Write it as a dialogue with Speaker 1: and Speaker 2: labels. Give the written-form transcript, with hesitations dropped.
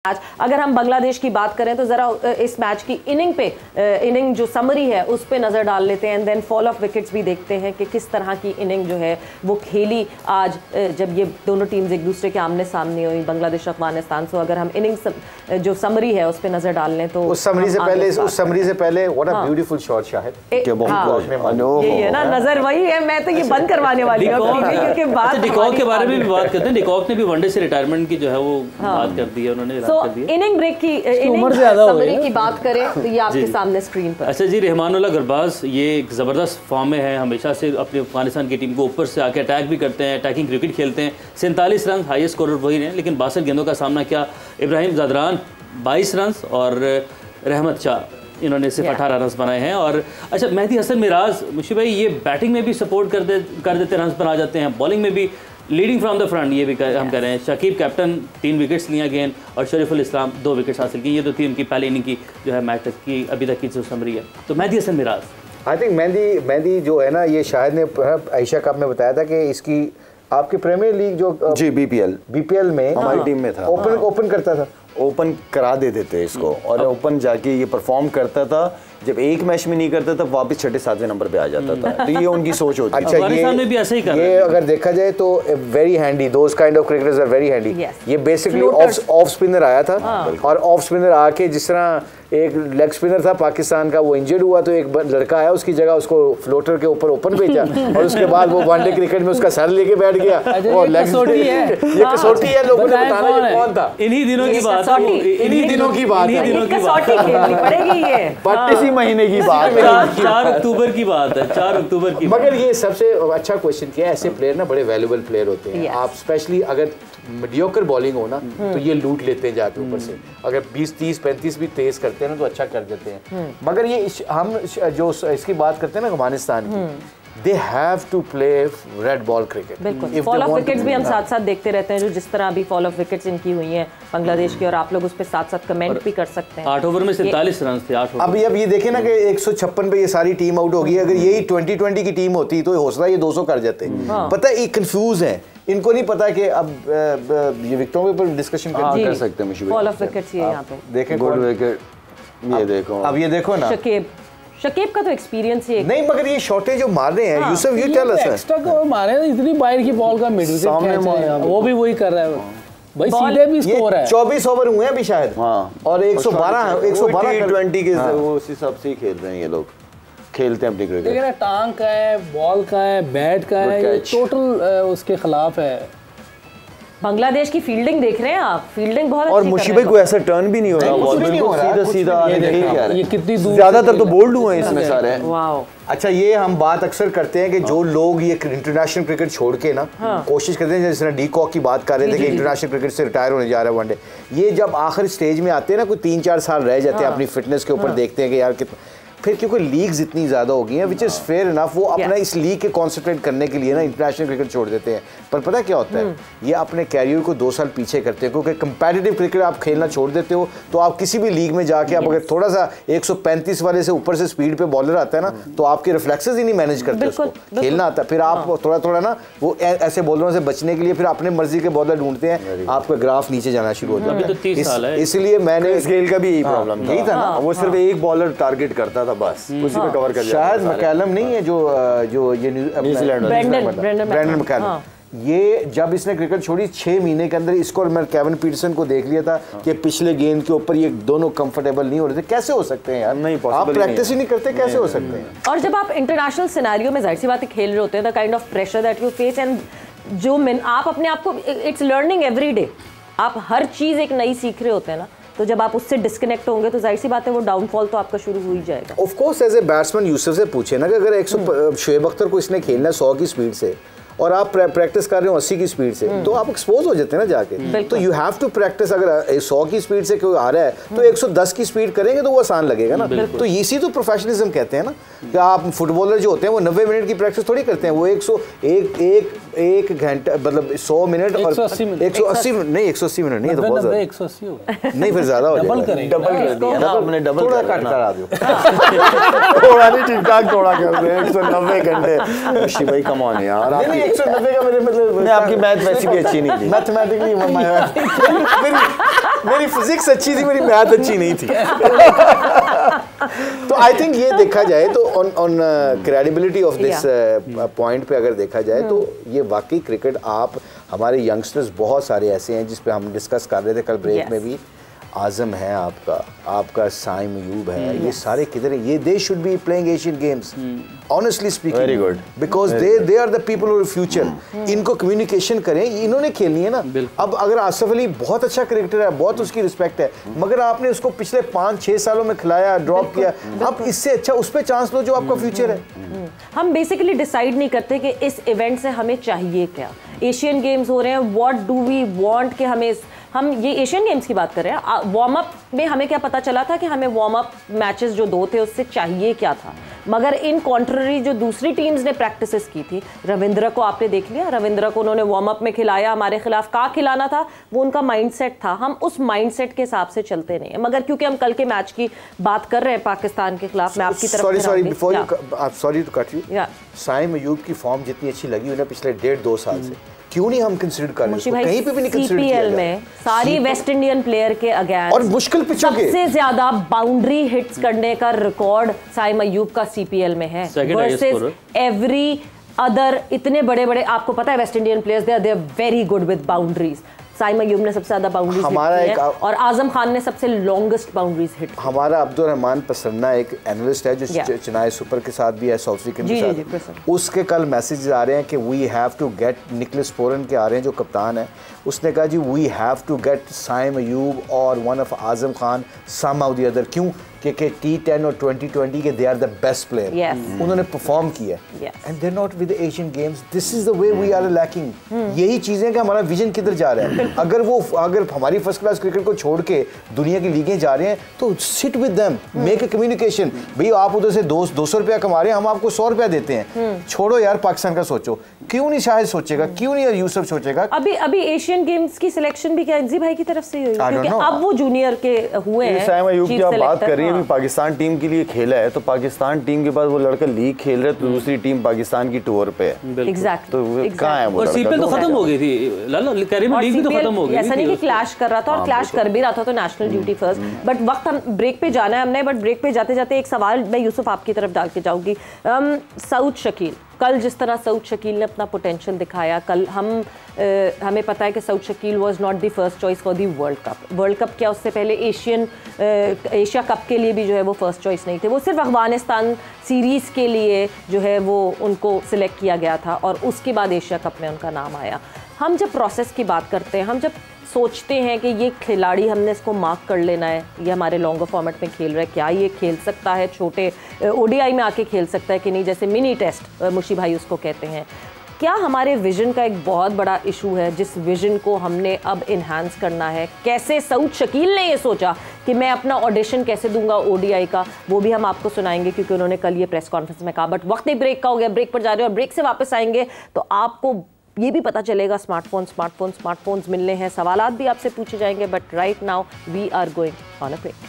Speaker 1: Match. अगर हम बांग्लादेश की बात करें तो जरा इस मैच की इनिंग जो समरी है उस पे नजर डाल लेते हैं and then fall of wickets भी देखते हैं कि किस तरह की इनिंग जो है वो खेली आज जब ये दोनों टीम्स एक दूसरे के आमने सामने हुई, बांग्लादेश अफगानिस्तान। सो अगर हम इनिंग जो समरी है उस पे नजर डाल लें तो
Speaker 2: उस समरी से पहले what a beautiful shot Shahid,
Speaker 1: ये है ना, नजर वही है। मैं तो ये बंद करवाने वाली हूं क्योंकि बात
Speaker 3: डिकॉक के बारे में भी बात करते हैं। डिकॉक ने भी वनडे से रिटायरमेंट की जो है वो बात कर दी है उन्होंने।
Speaker 1: तो इनिंग ब्रेक की इनिंग समरी की बात करें तो ये आपके सामने स्क्रीन पर।
Speaker 3: अच्छा जी, रहमानुल्लाह गुरबाज ये एक ज़बरदस्त फॉर्म में है, हमेशा से अपने अफगानिस्तान की टीम को ऊपर से आके अटैक भी करते हैं, अटैकिंग क्रिकेट खेलते हैं। 47 रन हाईएस्ट स्कोरर वही हैं, लेकिन 62 गेंदों का सामना किया। इब्राहिम ज़ादरान 22 रन और रहमत शाह इन्होंने सिर्फ 18 रन बनाए हैं। और अच्छा, मेहदी हसन मिराज मुशी भाई ये बैटिंग में भी सपोर्ट कर देते रन बना जाते हैं, बॉलिंग में भी लीडिंग फ्रॉम द फ्रंट ये भी हम कह रहे हैं। शकीब कैप्टन 3 विकेट्स लिया गेंद और शरीफुल इस्लाम 2 विकेट्स हासिल की। ये तो थी उनकी पहले इनिंग की जो है मैच तक की अभी तक की जो समरी है। तो मेहदी हसन मिराज,
Speaker 2: आई थिंक मेहदी जो है ना, ये शाहिद ने एशिया कप में बताया था कि इसकी आपकी प्रीमियर लीग जो
Speaker 4: जी बीपीएल
Speaker 2: में
Speaker 4: हमारी टीम में था,
Speaker 2: ओपन करता था,
Speaker 4: ओपन करा देते थे इसको और ओपन जाके ये परफॉर्म करता था। जब एक मैच में नहीं करता था वापस 6-7वें नंबर पे आ जाता था। तो ये उनकी सोच होती है।
Speaker 2: अच्छा,
Speaker 3: में भी ऐसे ही कर
Speaker 2: ये अगर देखा जाए तो very handy, those kind of cricketers are very handy. ये बेसिकली ऑफ स्पिनर आया था और ऑफ स्पिनर आके जिस तरह एक लेग स्पिनर था पाकिस्तान का, वो इंजर्ड हुआ तो एक लड़का आया उसकी जगह, उसको फ्लोटर के ऊपर ओपन भेजा और उसके बाद वो वनडे क्रिकेट में उसका सर लेके बैठ गया। और
Speaker 1: ये
Speaker 2: कसौटी है, लोगों ने बताना ये कौन था।
Speaker 3: इन्हीं दिनों की बात है,
Speaker 2: इन्हीं दिनों की बात है, इसी महीने की बात है,
Speaker 3: 4 अक्टूबर की बात है, 4 अक्टूबर की।
Speaker 2: मगर ये सबसे अच्छा क्वेश्चन किया, ऐसे प्लेयर ना बड़े वैल्यूएबल प्लेयर होते हैं। आप स्पेशली अगर मीडियोकर बॉलिंग हो ना तो ये लूट लेते हैं जाके ऊपर से। अगर 20, 30, 35 भी तेज करते हैं ना तो अच्छा कर देते हैं। मगर ये हम जो इसकी बात करते हैं ना अफगानिस्तान की, they have to play red ball cricket।
Speaker 1: बिल्कुल, फॉल ऑफ विकेट्स भी हम साथ-साथ देखते रहते हैं, जो जिस तरह अभी फॉल ऑफ विकेट्स इनकी हुई हैं बांग्लादेश की, और आप लोग उस पे साथ-साथ कमेंट भी कर सकते हैं।
Speaker 3: 8 ओवर में 47 रन थे। 8 ओवर
Speaker 2: अब ये देखें ना कि 156 पे ये सारी टीम आउट हो गई। अगर यही 2020 की टीम होती तो हौसला ये 200 कर जाते। पता है ये कंफ्यूज है, इनको नहीं पता कि अब ये विकेटों के ऊपर डिस्कशन कर सकते हैं।
Speaker 1: फॉल ऑफ विकेट्स ये यहाँ पे
Speaker 2: देखें,
Speaker 4: गुड विकेट, ये देखो,
Speaker 2: अब ये देखो ना,
Speaker 1: शकीब का तो एक्सपीरियंस ही
Speaker 2: नहीं, मगर ये शॉटे जो मार रहे हैं Yusuf, you tell us,
Speaker 5: extra को मारे इतनी बाहर की बॉल का मिड
Speaker 4: सामने मारे,
Speaker 5: वो भी वही कर रहा है भाई, सीधे भी स्कोर है।
Speaker 2: 24 ओवर हुए हैं अभी शायद, और 112
Speaker 4: T20 के वो उसी हिसाब से ही खेल रहे हैं ये लोग, खेलते हैं अपनी क्रिकेट।
Speaker 5: लेकिन टांग का है, बॉल का है, बैट का है, ये टोटल उसके खिलाफ है।
Speaker 1: बांग्लादेश की फील्डिंग देख रहे हैं आप, फील्डिंग बहुत
Speaker 4: और मुशी भाई कोई ऐसा टर्न भी नहीं हो रहा, बॉल बिल्कुल सीधा
Speaker 5: ये कितनी दूर,
Speaker 4: ज्यादातर तो बोल्ड हुए हैं इसमें सारे।
Speaker 1: वाओ।
Speaker 2: अच्छा, ये हम बात अक्सर करते हैं कि जो लोग ये इंटरनेशनल क्रिकेट छोड़ के ना कोशिश करते हैं, जैसे डीकॉक की बात कर रहे थे कि इंटरनेशनल क्रिकेट से रिटायर होने जा रहा है वनडे, ये जब आखिरी स्टेज में आते हैं ना, कोई 3-4 साल रह जाते हैं अपनी फिटनेस के ऊपर, देखते हैं कि यार कितना, फिर क्योंकि लीग्स इतनी ज़्यादा हो गई हैं, विच इज़ फेयर इनफ, वो अपना इस लीग के कॉन्सेंट्रेट करने के लिए ना इंटरनेशनल क्रिकेट छोड़ देते हैं। पर पता क्या होता है, ये अपने कैरियर को 2 साल पीछे करते हैं, क्योंकि कंपैटिटिव क्रिकेट आप खेलना छोड़ देते हो तो आप किसी भी लीग में जाके आप अगर थोड़ा सा 135 वाले से ऊपर से स्पीड पे बॉलर आता है ना, तो आपके रिफ्लेक्सेस ही नहीं मैनेज करते उसको खेलना आता है। फिर आप थोड़ा ना वो ऐसे बॉलरों से बचने के लिए फिर अपने मर्जी के बॉलर ढूंढते हैं, आपका ग्राफ नीचे जाना शुरू हो जाता है। इसलिए मैंने
Speaker 4: इस गेल का भी यही प्रॉब्लम था, वो सिर्फ एक बॉलर टारगेट करता था बस, उसी कवर कर
Speaker 2: शायद मैकलम नहीं है जो ये न्यूजीलैंड ब्रेंडन मैकलम, ये जब इसने क्रिकेट छोड़ी 6 महीने के अंदर इसको, और मैं केविन पीटरसन को देख लिया था कि पिछले गेंद के ऊपर ये दोनों कंफर्टेबल नहीं हो रहे थे। कैसे हो सकते हैं यार,
Speaker 4: नहीं
Speaker 2: आप प्रैक्टिस ही नहीं करते, कैसे हो सकते हैं।
Speaker 1: और जब आप इंटरनेशनल सिनेरियो में जाहिर सी बात है खेल रहे होते हैं, the kind of pressure that you face, and जो आप अपने आप को, इट्स लर्निंग एवरी डे, आप हर चीज़ एक नई सीख रहे होते हैं ना, तो जब आप उससे डिस्कनेक्ट होंगे तो जाहिर सी बात है वो डाउनफॉल तो आपका शुरू हो ही जाएगा।
Speaker 2: Of course, as a batsman Yusuf से पूछे ना कि अगर 100 शोएब अख्तर को इसने खेलना 100 की स्पीड से और आप प्रैक्टिस कर रहे हो 80 की स्पीड से, तो आप एक्सपोज हो जाते हैं ना जाके। तो यू हैव टू प्रैक्टिस, अगर 100 की स्पीड से कोई आ रहा है तो 110 की स्पीड करेंगे तो वो आसान लगेगा ना। तो इसी तो प्रोफेशनलिज्म कहते हैं ना, कि आप फुटबॉलर जो होते हैं वो 90 मिनट की प्रैक्टिस थोड़ी करते हैं, वो 101 घंटा मतलब 100 मिनट और 180 मिनट नहीं, 180 मिनट नहीं, तो बहुत ज़्यादा
Speaker 5: 180
Speaker 2: नहीं, फिर ज़्यादा हो जाएगा,
Speaker 4: डबल कर दिया, अपने डबल
Speaker 2: थोड़ा कट करा दो,
Speaker 4: थोड़ा नहीं, ठीक-ठाक थोड़ा कर दे, 190 घंटे। मुशी भाई कम ऑन यार,
Speaker 2: 190 का मेरे मतलब
Speaker 4: आपकी मैथ वैसी भी अच्छी नहीं थी,
Speaker 2: मैथमेटिकली मेरी फिजिक्स अच्छी थी, मेरी मैथ अच्छी नहीं थी। तो आई थिंक ये देखा जाए तो on credibility of this point पे अगर देखा जाए तो ये वाकई क्रिकेट, आप हमारे यंगस्टर्स बहुत सारे ऐसे हैं जिस पे हम डिस्कस कर रहे थे कल ब्रेक में भी, आजम है आपका साइम अयूब है, ये सारे किधर है? ये they should be playing Asian games, honestly speaking, very good, because they are the people of future. इनको कम्युनिकेशन करें, इन्होंने खेलनी है ना। अब अगर आसिफ अली बहुत अच्छा क्रिकेटर है, बहुत उसकी रिस्पेक्ट है, मगर आपने उसको पिछले 5-6 सालों में खिलाया, ड्रॉप किया, अब इससे अच्छा उस पर चांस लो जो आपका फ्यूचर है।
Speaker 1: हम बेसिकली डिसाइड नहीं करते कि इस इवेंट से हमें चाहिए क्या। एशियन गेम्स हो रहे हैं, व्हाट डू वी वांट, कि हम ये एशियन गेम्स की बात कर रहे हैं। वार्म अप में हमें क्या पता चला था कि हमें वार्म अप मैचेस जो 2 थे उससे चाहिए क्या था, मगर इन कॉन्ट्ररी जो दूसरी टीम्स ने प्रैक्टिसेस की थी, रविंद्र को आपने देख लिया, रविंद्र को उन्होंने वार्म अप में खिलाया, हमारे खिलाफ का खिलाना था, वो उनका माइंडसेट था। हम उस माइंडसेट के हिसाब से चलते नहीं है, मगर क्योंकि हम कल के मैच की बात कर रहे हैं पाकिस्तान के खिलाफ, मैं आपकी तरफ
Speaker 2: sorry to cut you, Saim Ayub की फॉर्म जितनी अच्छी लगी उन्हें पिछले 1.5-2 साल से, क्यों नहीं हम कंसीडर कर रहे हैं? कहीं पे भी नहीं कंसीडर किया
Speaker 1: सीपीएल में सारी वेस्ट इंडियन प्लेयर के अगेंस्ट
Speaker 2: और मुश्किल पिचों के
Speaker 1: सबसे ज्यादा बाउंड्री हिट्स करने का रिकॉर्ड साइम अयूब का सीपीएल में है, वर्सेस एवरी अदर इतने बड़े बड़े, आपको पता है West Indian players they are very good with boundaries. Saim Ayub ने सबसे ज्यादा बाउंड्रीज हिट की है और आजम खान ने सबसे लॉन्गेस्ट बाउंड्रीज हिट।
Speaker 2: हमारा अब्दुल रहमान पसरना एक एनालिस्ट है जो चेन्नई सुपर के साथ भी है, साउथ अफ्रीकन के साथ, उसके कल मैसेजेस आ रहे हैं कि we have to get, Nicholas Pooran के आ रहे हैं जो कप्तान है, उसने कहा जी we have to get Saim Ayub और one of Azam Khan some of the other. क्यों? क्योंकि T10 और 2020 के they are the best player, उन्होंने परफॉर्म किया and they not with Asian games. This is the way we are lacking. यही चीजें कि हमारा विजन किधर जा रहा है। अगर हमारी फर्स्ट क्लास क्रिकेट को छोड़ के दुनिया की लीगें जा रहे हैं तो sit with them, make a communication. भाई आप उधर से 200 रुपया कमा रहे हैं, हम आपको 100 रुपया देते हैं, छोड़ो यार पाकिस्तान का सोचो। क्यों नहीं शाहिद सोचेगा, क्यों नहीं यूसुफ सोचेगा?
Speaker 1: अभी एशियन गेम्स की सिलेक्शन भी क्या इंजी भाई की तरफ से हुई, क्योंकि अब वो जूनियर के हुए हैं।
Speaker 4: साइम अयूब की आप बात कर रही है, पाकिस्तान टीम के लिए खेला है, तो पाकिस्तान टीम के बाद वो लड़का लीग खेल रहा है, तो दूसरी टीम पाकिस्तान की टूर पे है।
Speaker 1: एग्जैक्टली,
Speaker 4: तो कहाँ है वो?
Speaker 3: और सीपीएल तो खत्म हो गई थी लाला, कैरिबियन लीग भी तो खत्म हो गई।
Speaker 1: ऐसा नहीं कि क्लैश कर रहा था, और क्लैश कर भी रहा था, तो नेशनल ड्यूटी फर्स्ट। बट वक्त हम ब्रेक पे जाना है हमने, बट ब्रेक पे जाते जाते एक सवाल मैं यूसुफ आपकी तरफ डाल के जाऊंगी। सऊद शकील, कल जिस तरह सऊद शकील ने अपना पोटेंशियल दिखाया, कल हमें पता है कि Saud Shakeel was not the first choice for the world cup क्या उससे पहले एशिया कप के लिए भी जो है वो फर्स्ट चॉइस नहीं थे, वो सिर्फ अफगानिस्तान सीरीज़ के लिए जो है वो उनको सिलेक्ट किया गया था और उसके बाद एशिया कप में उनका नाम आया। हम जब प्रोसेस की बात करते हैं, हम जब सोचते हैं कि ये खिलाड़ी हमने इसको मार्क कर लेना है, ये हमारे लॉन्गर फॉर्मेट में खेल रहा है, क्या ये खेल सकता है, छोटे ओडीआई में आके खेल सकता है कि नहीं, जैसे मिनी टेस्ट मुशी भाई उसको कहते हैं, क्या हमारे विजन का एक बहुत बड़ा इशू है जिस विजन को हमने अब इन्हांस करना है? कैसे सऊद शकील ने ये सोचा कि मैं अपना ऑडिशन कैसे दूंगा ओडीआई का, वो भी हम आपको सुनाएंगे क्योंकि उन्होंने कल ये प्रेस कॉन्फ्रेंस में कहा। बट वक्त एक ब्रेक का हो गया, ब्रेक पर जा रहे हैं और ब्रेक से वापस आएंगे तो आपको ये भी पता चलेगा स्मार्टफोन्स मिलने हैं, सवालात भी आपसे पूछे जाएंगे। But right now we are going on a break.